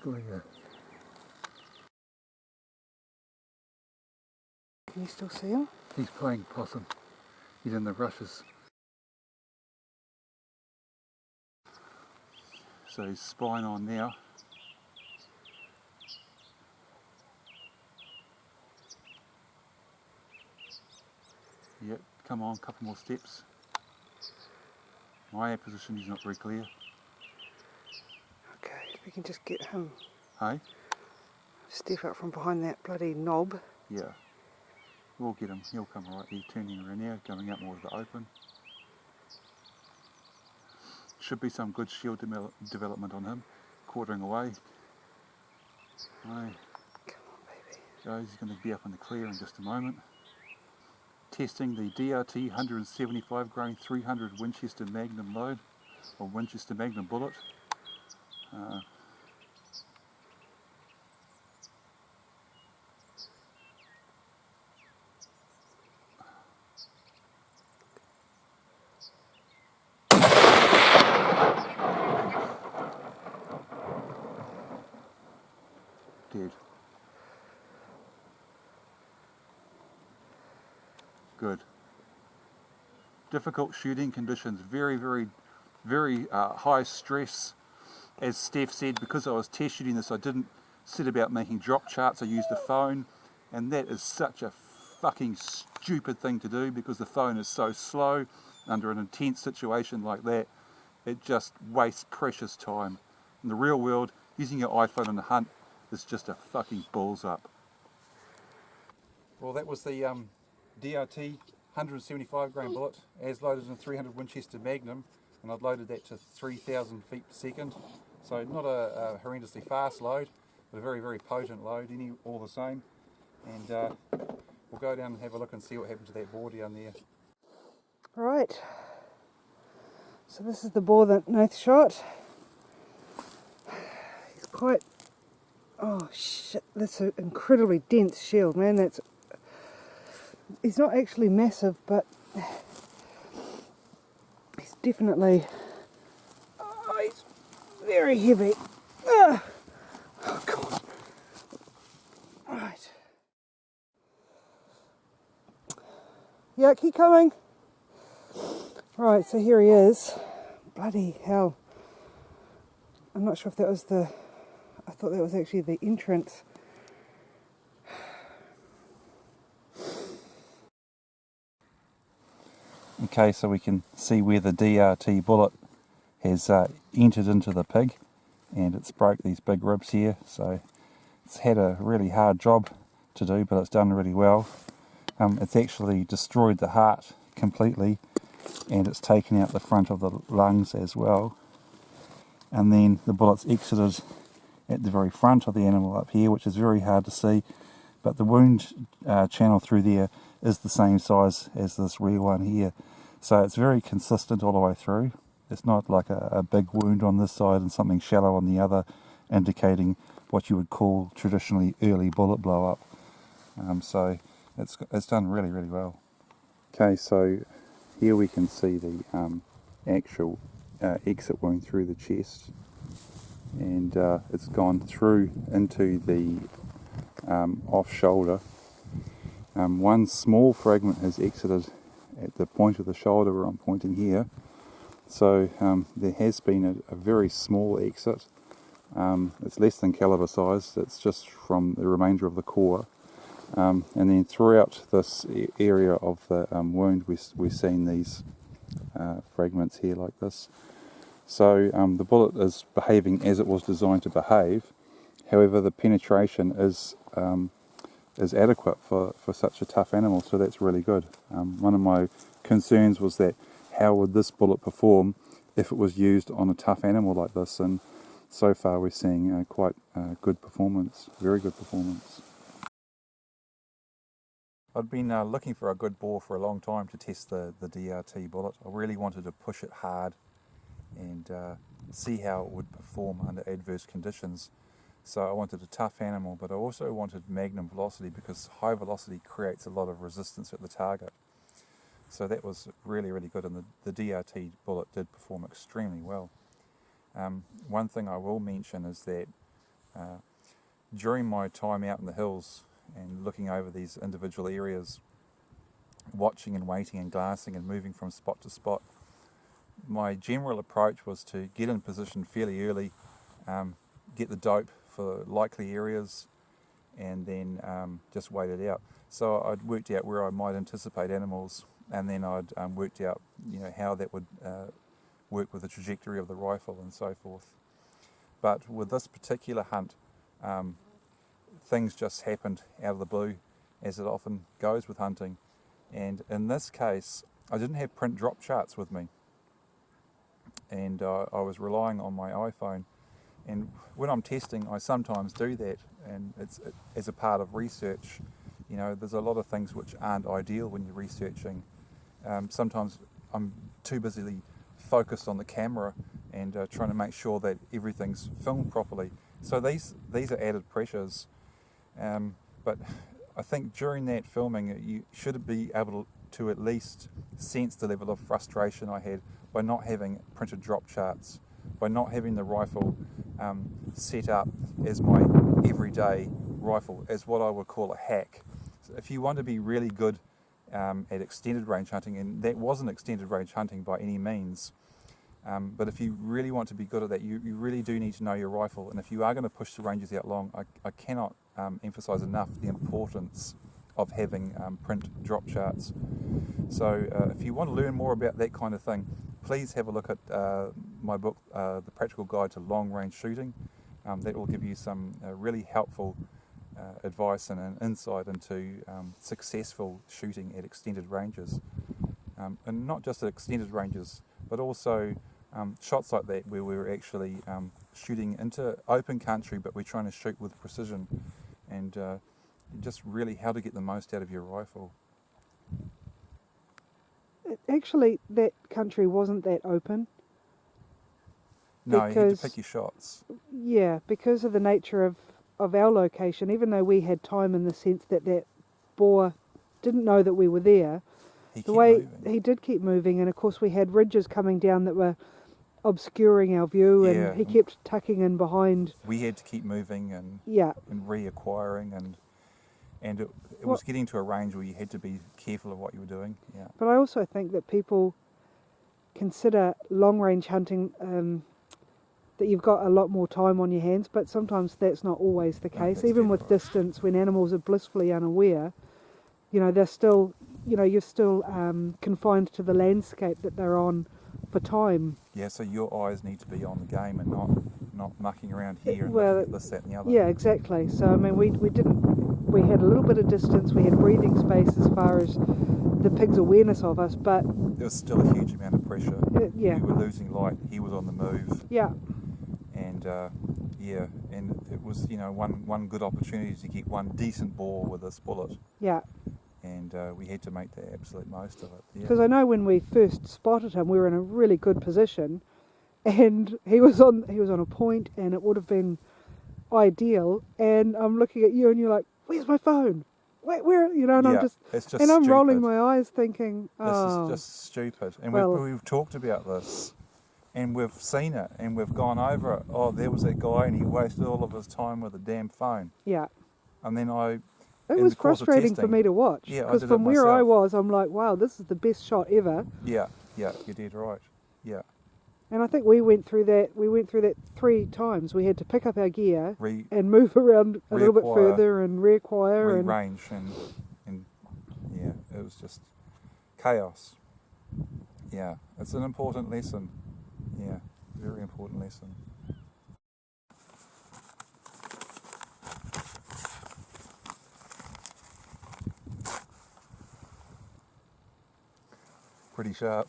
still here. Can you still see him? He's playing possum. He's in the rushes. So he's spying on now. Yep, come on, couple more steps. My position is not very clear. Okay, if we can just get him. Hey? Step up from behind that bloody knob. Yeah. We'll get him. He'll come right. He's turning around now, going out more to the open. Should be some good shield development on him. Quartering away. No. Come on, baby. Joe's going to be up in the clear in just a moment. Testing the DRT 175 grain 300 Winchester Magnum load, or Winchester Magnum bullet. Dead. Good. Difficult shooting conditions, very high stress. As Steph said, because I was test shooting this, I didn't set about making drop charts. I used the phone, and that is such a fucking stupid thing to do because the phone is so slow. Under an intense situation like that, it just wastes precious time. In the real world, using your iPhone on a hunt is just a fucking balls up. Well, that was the DRT 175 grain bullet, as loaded in 300 Winchester Magnum, and I'd loaded that to 3,000 feet per second. So not a horrendously fast load, but a very potent load, all the same. And we'll go down and have a look and see what happened to that boar down there. Right. So this is the boar that Nath shot. He's quite... Oh shit, that's an incredibly dense shield, man. That's... He's not actually massive, but he's definitely... Oh, he's very heavy. Oh god. Right. Yeah, keep coming. Right, so here he is. Bloody hell. I'm not sure if that was the... I thought that was actually the entrance. Okay, so we can see where the DRT bullet has entered into the pig, and it's broke these big ribs here, so it's had a really hard job to do, but it's done really well. It's actually destroyed the heart completely, and it's taken out the front of the lungs as well. And then the bullet's exited at the very front of the animal up here, which is very hard to see, but the wound channel through there is the same size as this rear one here, so it's very consistent all the way through. It's not like a big wound on this side and something shallow on the other, indicating what you would call traditionally early bullet blow up. So it's done really well. Okay, so here we can see the actual exit wound through the chest, and it's gone through into the off shoulder. One small fragment has exited at the point of the shoulder where I'm pointing here, so there has been a very small exit. It's less than caliber size, it's just from the remainder of the core, and then throughout this area of the wound we've seen these fragments here like this. So the bullet is behaving as it was designed to behave. However, the penetration is adequate for such a tough animal, so that's really good. One of my concerns was that how would this bullet perform if it was used on a tough animal like this, and so far we're seeing quite good performance, very good performance. I'd been looking for a good boar for a long time to test the DRT bullet. I really wanted to push it hard and see how it would perform under adverse conditions. So I wanted a tough animal, but I also wanted magnum velocity because high velocity creates a lot of resistance at the target. So that was really good, and the DRT bullet did perform extremely well. One thing I will mention is that During my time out in the hills and looking over these individual areas, watching and waiting and glassing and moving from spot to spot, my general approach was to get in position fairly early, get the dope for likely areas, and then just wait it out. So I'd worked out where I might anticipate animals, and then I'd worked out, how that would work with the trajectory of the rifle and so forth. But with this particular hunt, things just happened out of the blue, as it often goes with hunting. And in this case, I didn't have print drop charts with me, and I was relying on my iPhone. And when I'm testing, I sometimes do that, and it's as a part of research. There's a lot of things which aren't ideal when you're researching. Sometimes I'm too busily focused on the camera and trying to make sure that everything's filmed properly. So these are added pressures. But I think during that filming, you should be able to at least sense the level of frustration I had by not having printed drop charts, by not having the rifle set up as my everyday rifle, as what I would call a hack. So if you want to be really good at extended range hunting, and that wasn't extended range hunting by any means, but if you really want to be good at that, you really do need to know your rifle. And if you are going to push the ranges out long, I cannot emphasize enough the importance of having print drop charts. So if you want to learn more about that kind of thing, please have a look at my book, The Practical Guide to Long Range Shooting. That will give you some really helpful advice and an insight into successful shooting at extended ranges. And not just at extended ranges, but also shots like that where we're actually shooting into open country, but we're trying to shoot with precision, and just really how to get the most out of your rifle. Actually, that country wasn't that open. No, you had to pick your shots. Yeah, because of the nature of our location, even though we had time in the sense that boar didn't know that we were there, he did keep moving, and of course we had ridges coming down that were obscuring our view, and he kept tucking in behind. We had to keep moving and reacquiring, and it was getting to a range where you had to be careful of what you were doing. Yeah. But I also think that people consider long range hunting that you've got a lot more time on your hands, but sometimes that's not always the case. Even with distance, when animals are blissfully unaware, they're still, you're still confined to the landscape that they're on for time. Yeah, so your eyes need to be on the game and not mucking around here and looking at this, that and the other. Yeah, exactly. So, I mean, we had a little bit of distance, we had breathing space as far as the pig's awareness of us, but there was still a huge amount of pressure. We were losing light, he was on the move. Yeah. And and it was, one good opportunity to get one decent boar with this bullet. Yeah. And we had to make the absolute most of it. Because I know when we first spotted him, we were in a really good position, and he was on a point, and it would have been ideal. And I'm looking at you, and you're like, "Where's my phone? Where?" And I'm rolling my eyes, thinking, "Oh, this is just stupid." And we've talked about this, and we've seen it, and we've gone over it. Oh, there was that guy, and he wasted all of his time with a damn phone. Yeah. And then it was frustrating for me to watch, because from where I was, I'm like, wow, this is the best shot ever. Yeah, you're dead right. Yeah. And I think we went through that 3 times. We had to pick up our gear and move around a little bit further and reacquire. Rearrange and yeah, it was just chaos. Yeah, it's an important lesson. Yeah, very important lesson. Pretty sharp.